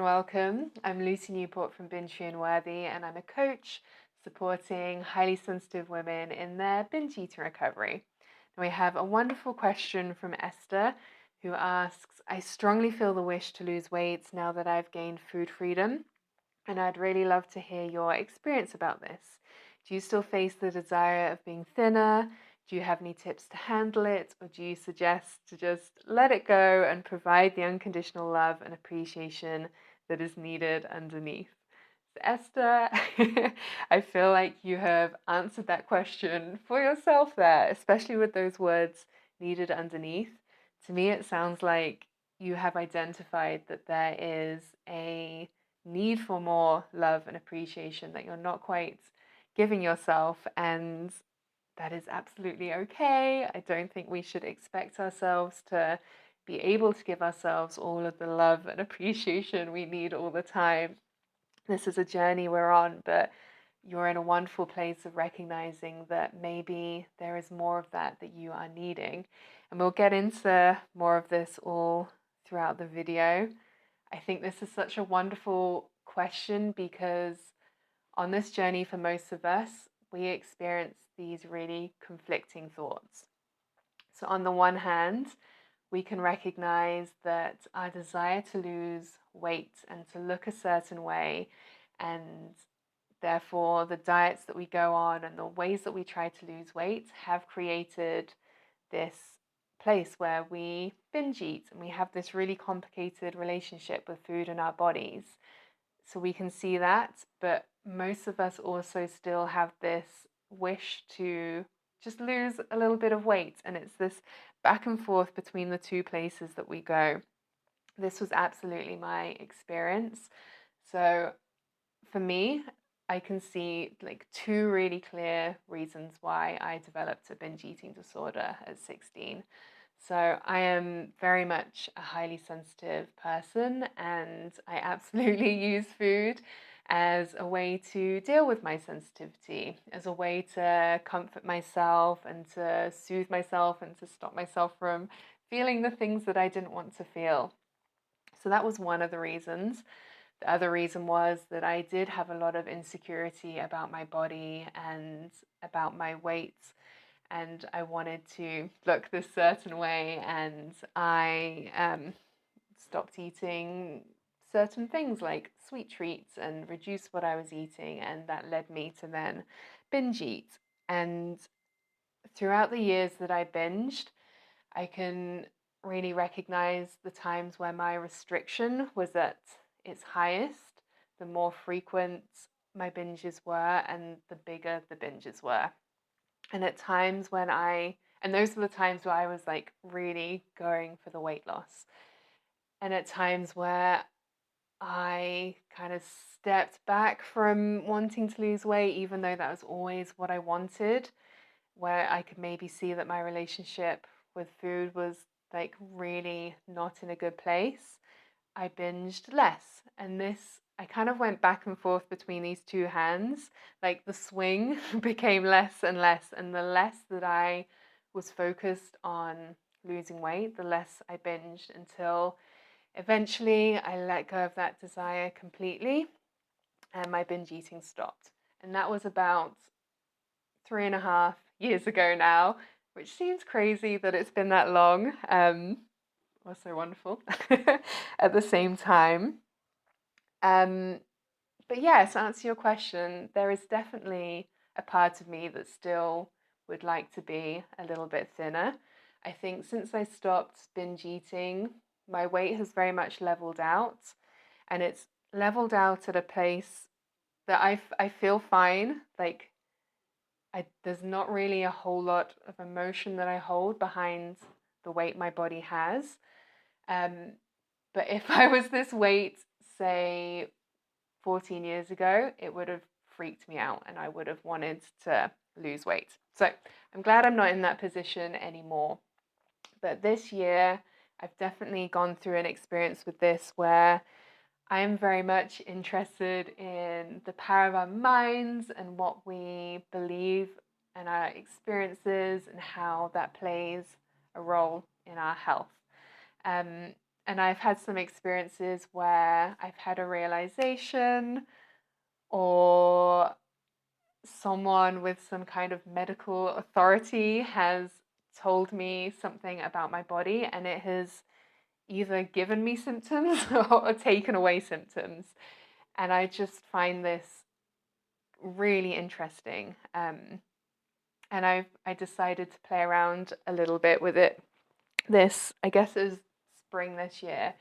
welcome. I'm Lucy Newport from Binge Worthy, and I'm a coach supporting highly sensitive women in their binge eating recovery. And we have a wonderful question from Esther, who asks, I strongly feel the wish to lose weight now that I've gained food freedom, and I'd really love to hear your experience about this. Do you still face the desire of being thinner? Do you have any tips to handle it? Or do you suggest to just let it go and provide the unconditional love and appreciation that is needed underneath? So Esther, I feel like you have answered that question for yourself there, especially with those words needed underneath. To me, it sounds like you have identified that there is a need for more love and appreciation that you're not quite giving yourself, and that is absolutely okay. I don't think we should expect ourselves to be able to give ourselves all of the love and appreciation we need all the time. This is a journey we're on, but you're in a wonderful place of recognizing that maybe there is more of that you are needing. And we'll get into more of this all throughout the video. I think this is such a wonderful question because on this journey for most of us, we experience these really conflicting thoughts. So, on the one hand, we can recognize that our desire to lose weight and to look a certain way, and therefore the diets that we go on and the ways that we try to lose weight have created this place where we binge eat and we have this really complicated relationship with food in our bodies. So we can see that, but most of us also still have this wish to just lose a little bit of weight, and it's this back and forth between the two places that we go. This was absolutely my experience. So for me, I can see like two really clear reasons why I developed a binge eating disorder at 16. So I am very much a highly sensitive person, and I absolutely use food as a way to deal with my sensitivity, as a way to comfort myself and to soothe myself and to stop myself from feeling the things that I didn't want to feel. So that was one of the reasons. The other reason was that I did have a lot of insecurity about my body and about my weight, and I wanted to look this certain way, and I stopped eating certain things like sweet treats and reduced what I was eating, and that led me to then binge eat. And throughout the years that I binged, I can really recognize the times where my restriction was at its highest, the more frequent my binges were and the bigger the binges were. And at times and those were the times where I was like really going for the weight loss. And at times where I kind of stepped back from wanting to lose weight, even though that was always what I wanted, where I could maybe see that my relationship with food was like really not in a good place, I binged less. And this, I kind of went back and forth between these two hands. Like the swing became less and less. And the less that I was focused on losing weight, the less I binged until eventually I let go of that desire completely and my binge eating stopped. And that was about 3.5 years ago now, which seems crazy that it's been that long. Was so wonderful at the same time. Um, but yeah, to answer your question, there is definitely a part of me that still would like to be a little bit thinner. I think since I stopped binge eating, my weight has very much leveled out, and it's leveled out at a place that I feel fine. Like there's not really a whole lot of emotion that I hold behind the weight my body has. Um, but if I was this weight, say 14 years ago, it would have freaked me out and I would have wanted to lose weight. So I'm glad I'm not in that position anymore. But this year, I've definitely gone through an experience with this where I am very much interested in the power of our minds and what we believe and our experiences and how that plays a role in our health. Um, And I've had some experiences where I've had a realization, or someone with some kind of medical authority has told me something about my body, and it has either given me symptoms or taken away symptoms. And I just find this really interesting. And I decided to play around a little bit with it. I guess it was spring this year,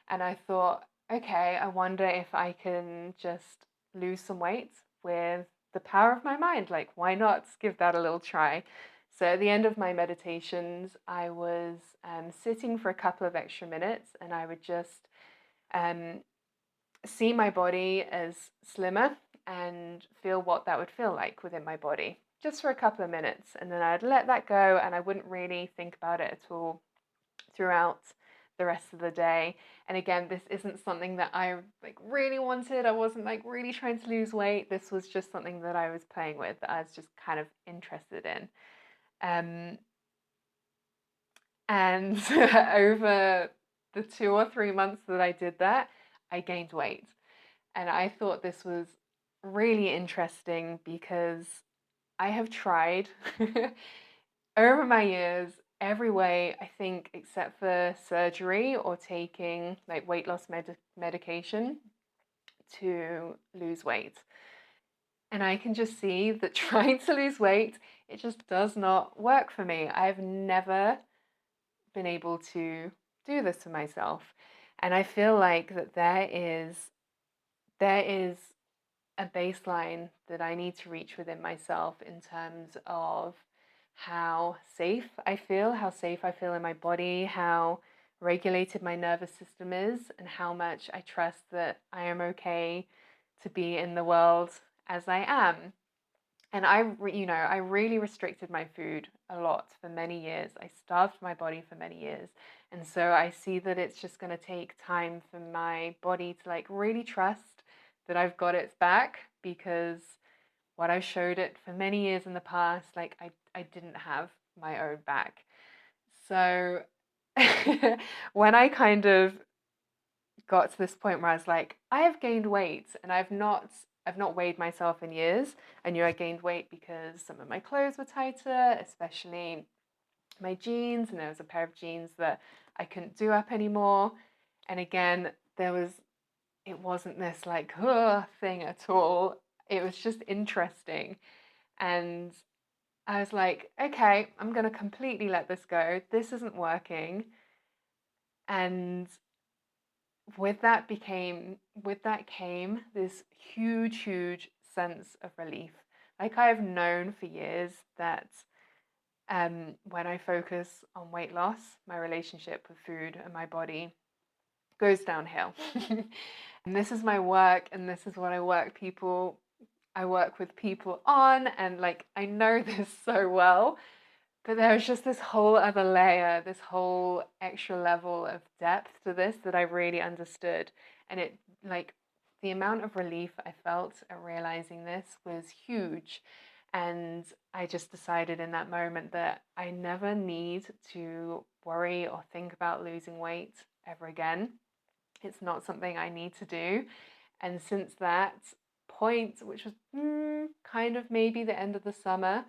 and I thought, okay, I wonder if I can just lose some weight with the power of my mind. Like, why not give that a little try? So at the end of my meditations, I was sitting for a couple of extra minutes, and I would just um, see my body as slimmer and feel what that would feel like within my body just for a couple of minutes. And then I'd let that go, and I wouldn't really think about it at all throughout the rest of the day. And again, this isn't something that I like really wanted. I wasn't like really trying to lose weight. This was just something that I was playing with, that I was just kind of interested in. And over the 2 or 3 months that I did that, I gained weight. And I thought this was really interesting because I have tried over my years every way, I think, except for surgery or taking like weight loss medication to lose weight. And I can just see that trying to lose weight, it just does not work for me. I've never been able to do this for myself. And I feel like that there is a baseline that I need to reach within myself in terms of how safe I feel in my body, how regulated my nervous system is, and how much I trust that I am okay to be in the world as I am. And I really restricted my food a lot for many years. I starved my body for many years. And so I see that it's just going to take time for my body to like really trust that I've got its back, because what I showed it for many years in the past, like I didn't have my own back. So when I kind of got to this point where I was like, I have gained weight, and I've not weighed myself in years. I knew I gained weight because some of my clothes were tighter, especially my jeans, and there was a pair of jeans that I couldn't do up anymore. And again, it wasn't this like thing at all. It was just interesting. And I was like, okay, I'm going to completely let this go. This isn't working. And with that came this huge sense of relief. Like, I have known for years that when I focus on weight loss, my relationship with food and my body goes downhill. And this is my work, and this is what I work with people on, and like I know this so well. But there was just this whole other layer, this whole extra level of depth to this that I really understood. And it, like, the amount of relief I felt at realizing this was huge. And I just decided in that moment that I never need to worry or think about losing weight ever again. It's not something I need to do. And since that point, which was kind of maybe the end of the summer,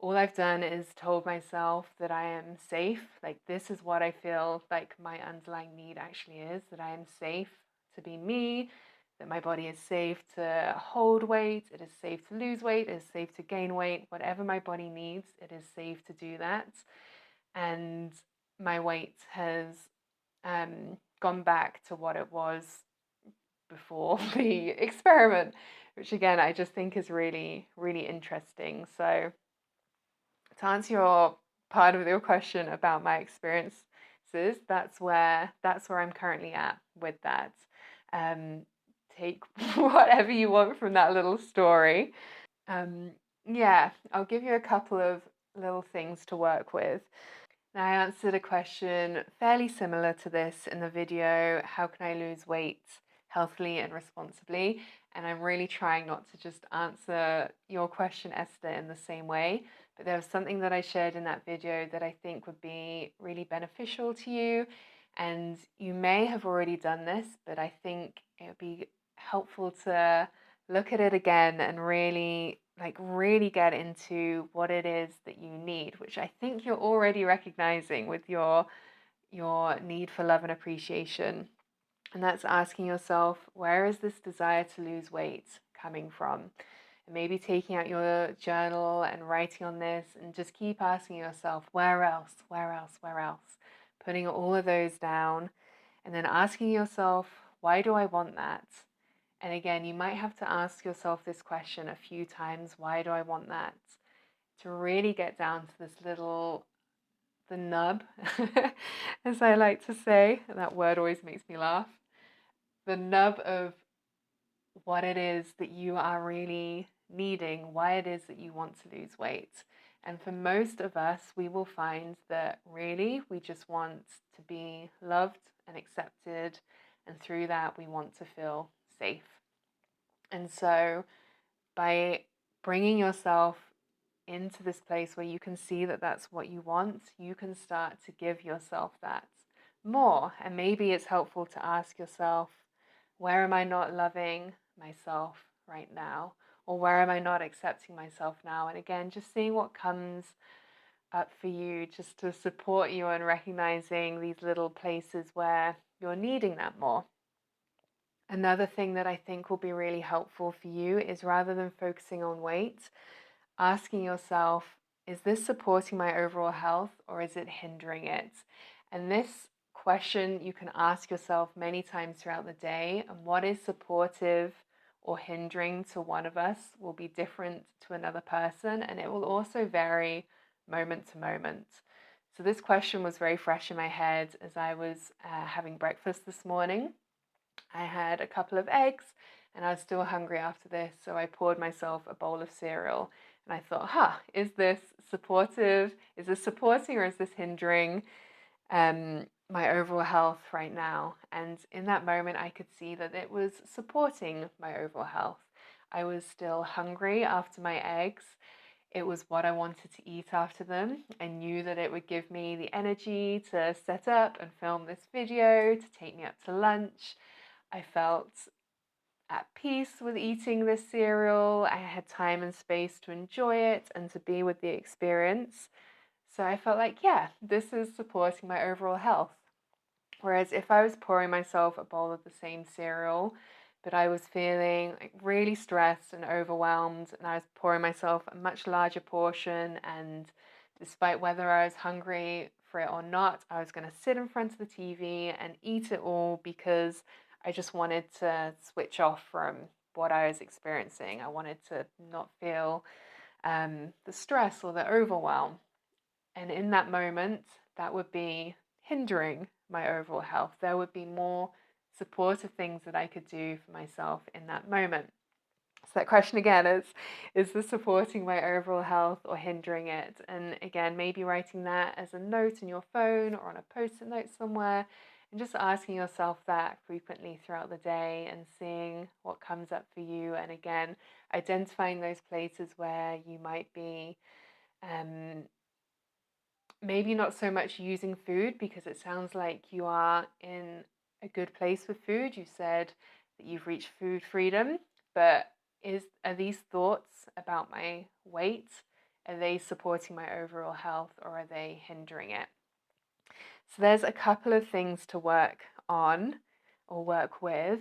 all I've done is told myself that I am safe. Like, this is what I feel like my underlying need actually is, that I am safe to be me, that my body is safe to hold weight, it is safe to lose weight, it is safe to gain weight. Whatever my body needs, it is safe to do that. And my weight has gone back to what it was before the experiment, which again, I just think is really, really interesting. So, to answer your part of your question about my experiences, that's where I'm currently at with that. Um, Take whatever you want from that little story. Um, yeah, I'll give you a couple of little things to work with. Now, I answered a question fairly similar to this in the video, how can I lose weight healthily and responsibly? And I'm really trying not to just answer your question, Esther, in the same way. But there was something that I shared in that video that I think would be really beneficial to you. And you may have already done this, but I think it would be helpful to look at it again and really get into what it is that you need, which I think you're already recognizing with your need for love and appreciation. And that's asking yourself, where is this desire to lose weight coming from? And maybe taking out your journal and writing on this and just keep asking yourself, where else, where else, where else? Putting all of those down and then asking yourself, why do I want that? And again, you might have to ask yourself this question a few times, why do I want that? To really get down to this little, the nub, as I like to say. That word always makes me laugh. The nub of what it is that you are really needing, why it is that you want to lose weight. And for most of us, we will find that really we just want to be loved and accepted. And through that, we want to feel safe. And so by bringing yourself into this place where you can see that that's what you want, you can start to give yourself that more. And maybe it's helpful to ask yourself, where am I not loving myself right now? Or where am I not accepting myself now? And again, just seeing what comes up for you, just to support you in recognizing these little places where you're needing that more. Another thing that I think will be really helpful for you is, rather than focusing on weight, asking yourself, is this supporting my overall health or is it hindering it? And this question you can ask yourself many times throughout the day. And what is supportive or hindering to one of us will be different to another person, and it will also vary moment to moment. So, this question was very fresh in my head as I was having breakfast this morning. I had a couple of eggs and I was still hungry after this, so I poured myself a bowl of cereal. And I thought, is this supportive? Is this supporting or is this hindering my overall health right now? And in that moment, I could see that it was supporting my overall health. I was still hungry after my eggs. It was what I wanted to eat after them. I knew that it would give me the energy to set up and film this video, to take me up to lunch. I felt at peace with eating this cereal. I had time and space to enjoy it and to be with the experience. So I felt like, yeah, this is supporting my overall health. Whereas if I was pouring myself a bowl of the same cereal, but I was feeling like really stressed and overwhelmed, and I was pouring myself a much larger portion, and despite whether I was hungry for it or not, I was going to sit in front of the TV and eat it all because I just wanted to switch off from what I was experiencing. I wanted to not feel the stress or the overwhelm. And in that moment, that would be hindering my overall health. There would be more supportive things that I could do for myself in that moment. So that question again is this supporting my overall health or hindering it? And again, maybe writing that as a note in your phone or on a post-it note somewhere, and just asking yourself that frequently throughout the day and seeing what comes up for you. And again, identifying those places where you might be um, maybe not so much using food, because it sounds like you are in a good place with food. You said that you've reached food freedom, but are these thoughts about my weight, are they supporting my overall health or are they hindering it? So there's a couple of things to work on or work with.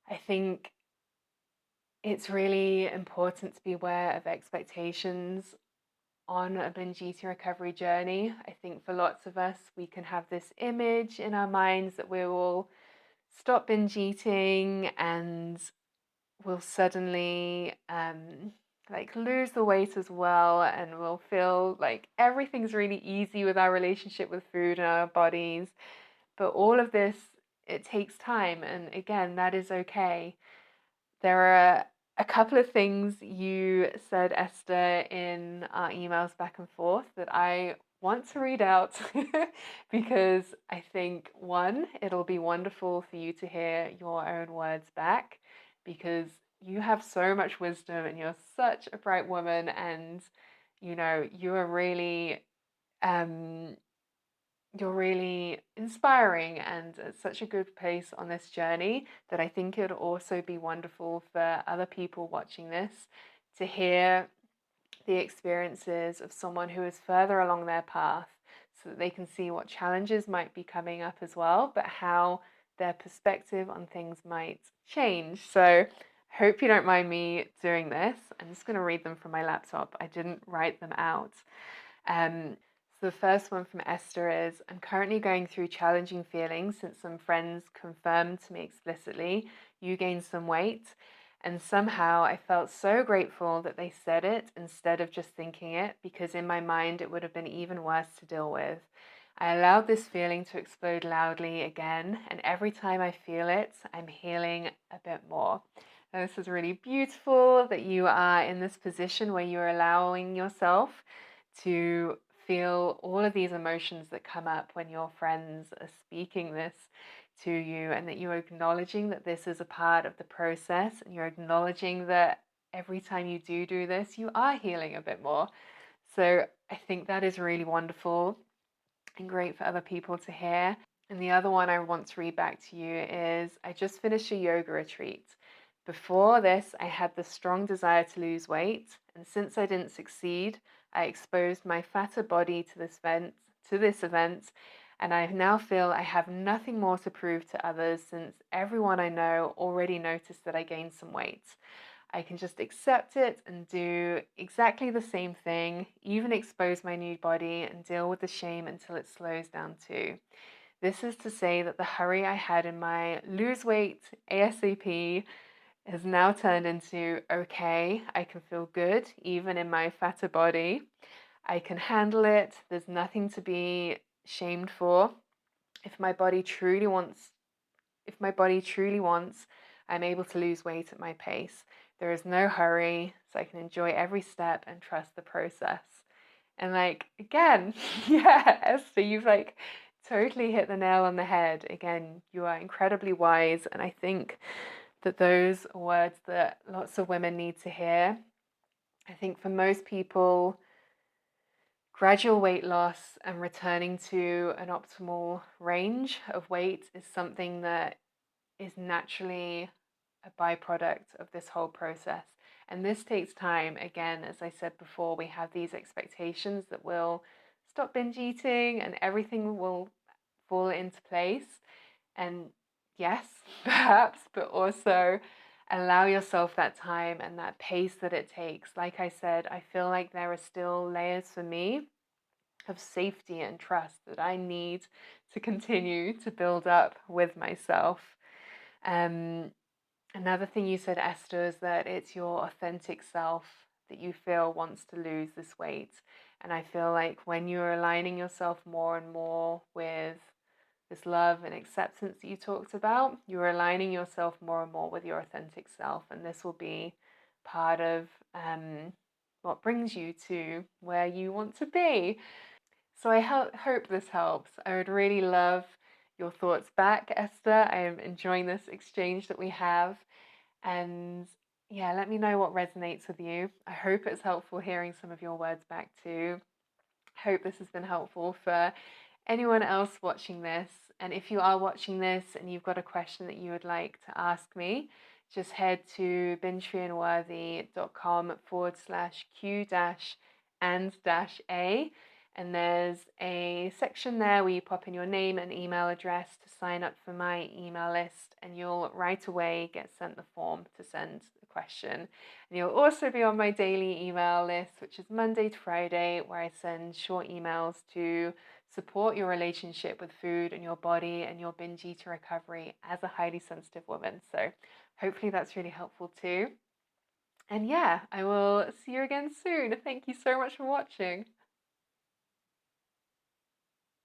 I think it's really important to be aware of expectations on a binge eating recovery journey. I think for lots of us, we can have this image in our minds that we will stop binge eating and we'll suddenly like lose the weight as well, and we'll feel like everything's really easy with our relationship with food and our bodies. But all of this, it takes time, and again, that is okay. There are a couple of things you said, Esther, in our emails back and forth that I want to read out because I think, one, it'll be wonderful for you to hear your own words back, because you have so much wisdom and you're such a bright woman, and you are really um You're really inspiring and at such a good place on this journey that I think it would also be wonderful for other people watching this to hear the experiences of someone who is further along their path so that they can see what challenges might be coming up as well, but how their perspective on things might change. So, I hope you don't mind me doing this. I'm just going to read them from my laptop. I didn't write them out. So the first one from Esther is, I'm currently going through challenging feelings since some friends confirmed to me explicitly you gained some weight. And somehow I felt so grateful that they said it instead of just thinking it, because in my mind it would have been even worse to deal with. I allowed this feeling to explode loudly again, and every time I feel it, I'm healing a bit more. And this is really beautiful that you are in this position where you're allowing yourself to feel all of these emotions that come up when your friends are speaking this to you, and that you're acknowledging that this is a part of the process, and you're acknowledging that every time you do this, you are healing a bit more. So I think that is really wonderful and great for other people to hear. And the other one I want to read back to you is, I just finished a yoga retreat. Before this, I had the strong desire to lose weight, and since I didn't succeed, I exposed my fatter body to this event, and I now feel I have nothing more to prove to others since everyone I know already noticed that I gained some weight. I can just accept it and do exactly the same thing, even expose my new body and deal with the shame until it slows down too. This is to say that the hurry I had in my lose weight ASAP has now turned into, okay, I can feel good even in my fatter body. I can handle it. There's nothing to be shamed for. If my body truly wants, if my body truly wants, I'm able to lose weight at my pace. There is no hurry, so I can enjoy every step and trust the process. And like again, yeah, Esther, you've like totally hit the nail on the head. Again, you are incredibly wise, and I think that those are words that lots of women need to hear. I think for most people, gradual weight loss and returning to an optimal range of weight is something that is naturally a byproduct of this whole process. And this takes time. Again, as I said before, we have these expectations that we'll stop binge eating and everything will fall into place. And yes, perhaps, but also allow yourself that time and that pace that it takes. Like I said, I feel like there are still layers for me of safety and trust that I need to continue to build up with myself. Um, Another thing you said, Esther, is that it's your authentic self that you feel wants to lose this weight. And I feel like when you're aligning yourself more and more with this love and acceptance that you talked about, you're aligning yourself more and more with your authentic self. And this will be part of what brings you to where you want to be. So I hope this helps. I would really love your thoughts back, Esther. I am enjoying this exchange that we have. And yeah, let me know what resonates with you. I hope it's helpful hearing some of your words back too. I hope this has been helpful for anyone else watching this. And if you are watching this and you've got a question that you would like to ask me, just head to bingeandworthy.com/q and -a. And there's a section there where you pop in your name and email address to sign up for my email list, and you'll right away get sent the form to send the question. And you'll also be on my daily email list, which is Monday to Friday, where I send short emails to support your relationship with food and your body and your binge eater recovery as a highly sensitive woman. So hopefully that's really helpful too. And yeah, I will see you again soon. Thank you so much for watching.